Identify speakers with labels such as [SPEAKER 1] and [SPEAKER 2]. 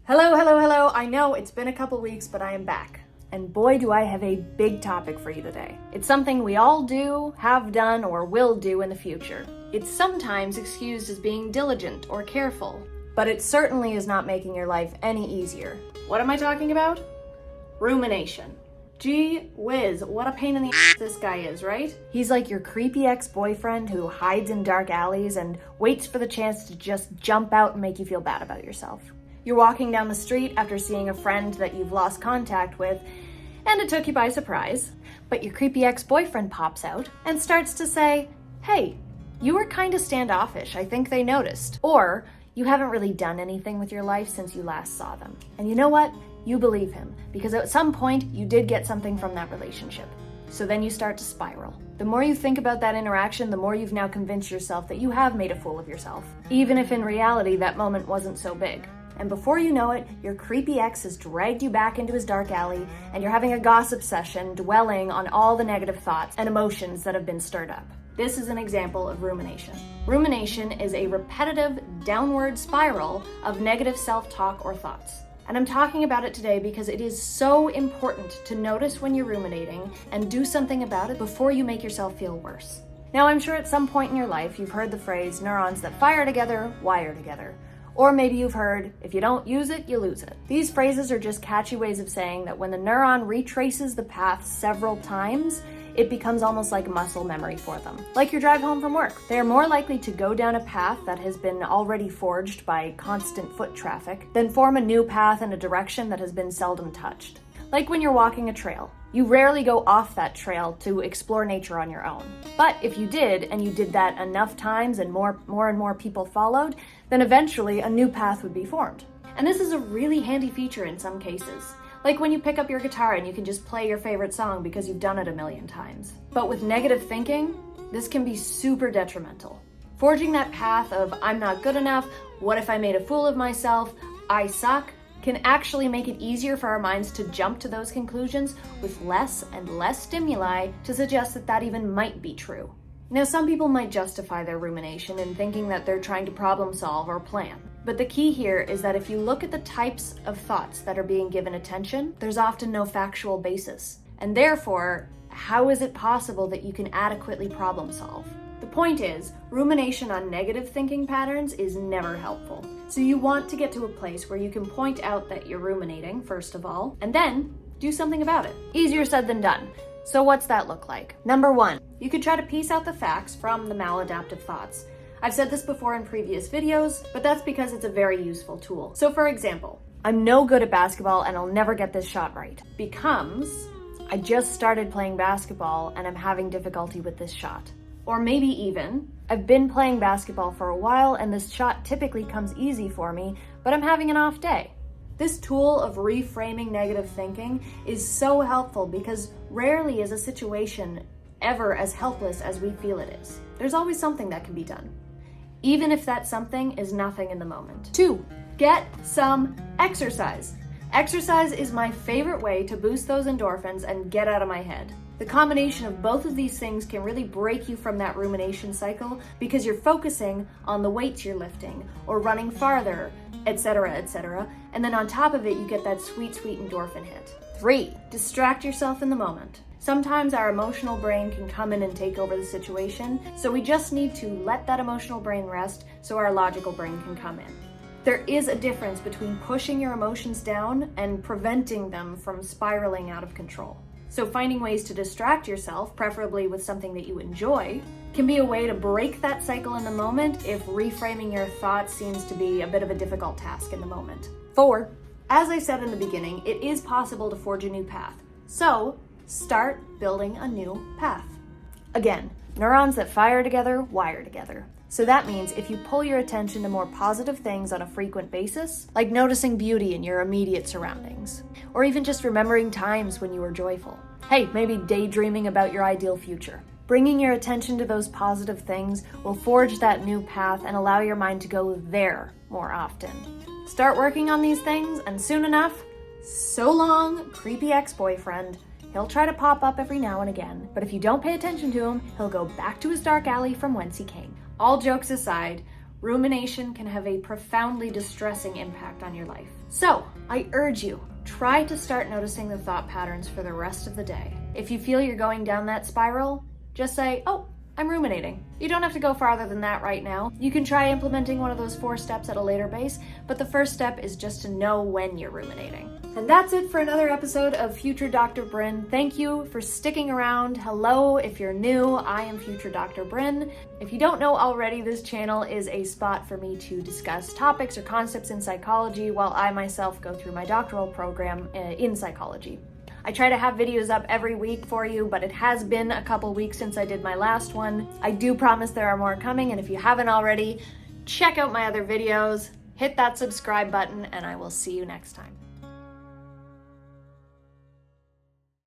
[SPEAKER 1] Hello, hello, hello. I know it's been a couple weeks, but I am back. And boy, do I have a big topic for you today. It's something we all do, have done, or will do in the future. It's sometimes excused as being diligent or careful, but it certainly is not making your life any easier. What am I talking about? Rumination. Gee whiz, what a pain in the ass this guy is, right? He's like your creepy ex-boyfriend who hides in dark alleys and waits for the chance to just jump out and make you feel bad about yourself. You're walking down the street after seeing a friend that you've lost contact with, and it took you by surprise. But your creepy ex-boyfriend pops out and starts to say, "Hey, you were kind of standoffish. I think they noticed." Or, "You haven't really done anything with your life since you last saw them." And you know what? You believe him, because at some point you did get something from that relationship. So then you start to spiral. The more you think about that interaction, the more you've now convinced yourself that you have made a fool of yourself, even if in reality that moment wasn't so big. And before you know it, your creepy ex has dragged you back into his dark alley, and you're having a gossip session dwelling on all the negative thoughts and emotions that have been stirred up. This is an example of rumination. Rumination is a repetitive downward spiral of negative self-talk or thoughts. And I'm talking about it today because it is so important to notice when you're ruminating and do something about it before you make yourself feel worse. Now, I'm sure at some point in your life you've heard the phrase, neurons that fire together, wire together. Or maybe you've heard, if you don't use it, you lose it. These phrases are just catchy ways of saying that when the neuron retraces the path several times, it becomes almost like muscle memory for them. Like your drive home from work. They are more likely to go down a path that has been already forged by constant foot traffic than form a new path in a direction that has been seldom touched. Like when you're walking a trail. You rarely go off that trail to explore nature on your own. But if you did, and you did that enough times and more and more people followed, then eventually a new path would be formed. And this is a really handy feature in some cases. Like when you pick up your guitar and you can just play your favorite song because you've done it a million times. But with negative thinking, this can be super detrimental. Forging that path of, I'm not good enough, what if I made a fool of myself, I suck, can actually make it easier for our minds to jump to those conclusions with less and less stimuli to suggest that that even might be true. Now, some people might justify their rumination in thinking that they're trying to problem solve or plan. But the key here is that if you look at the types of thoughts that are being given attention, there's often no factual basis. And therefore, how is it possible that you can adequately problem solve? The point is, rumination on negative thinking patterns is never helpful. So you want to get to a place where you can point out that you're ruminating, first of all, and then do something about it. Easier said than done. So what's that look like? Number one, you could try to piece out the facts from the maladaptive thoughts. I've said this before in previous videos, but that's because it's a very useful tool. So for example, I'm no good at basketball and I'll never get this shot right. Becomes, I just started playing basketball and I'm having difficulty with this shot. Or maybe even, I've been playing basketball for a while and this shot typically comes easy for me, but I'm having an off day. This tool of reframing negative thinking is so helpful because rarely is a situation ever as helpless as we feel it is. There's always something that can be done, even if that something is nothing in the moment. 2, get some exercise. Exercise is my favorite way to boost those endorphins and get out of my head. The combination of both of these things can really break you from that rumination cycle because you're focusing on the weights you're lifting or running farther, etc., etc. And then on top of it, you get that sweet endorphin hit. 3, distract yourself in the moment. Sometimes our emotional brain can come in and take over the situation, so we just need to let that emotional brain rest so our logical brain can come in. There is a difference between pushing your emotions down and preventing them from spiraling out of control. So finding ways to distract yourself, preferably with something that you enjoy, can be a way to break that cycle in the moment if reframing your thoughts seems to be a bit of a difficult task in the moment. 4, as I said in the beginning, it is possible to forge a new path. So start building a new path. Again, neurons that fire together, wire together. So that means if you pull your attention to more positive things on a frequent basis, like noticing beauty in your immediate surroundings, or even just remembering times when you were joyful. Hey, maybe daydreaming about your ideal future. Bringing your attention to those positive things will forge that new path and allow your mind to go there more often. Start working on these things, and soon enough, so long, creepy ex-boyfriend. He'll try to pop up every now and again, but if you don't pay attention to him, he'll go back to his dark alley from whence he came. All jokes aside, rumination can have a profoundly distressing impact on your life. So, I urge you, try to start noticing the thought patterns for the rest of the day. If you feel you're going down that spiral, just say, oh, I'm ruminating. You don't have to go farther than that right now. You can try implementing one of those 4 steps at a later base, but the first step is just to know when you're ruminating. And that's it for another episode of Future Dr. Brynn. Thank you for sticking around. Hello, if you're new, I am Future Dr. Brynn. If you don't know already, this channel is a spot for me to discuss topics or concepts in psychology while I myself go through my doctoral program in psychology. I try to have videos up every week for you, but it has been a couple weeks since I did my last one. I do promise there are more coming, and if you haven't already, check out my other videos, hit that subscribe button, and I will see you next time.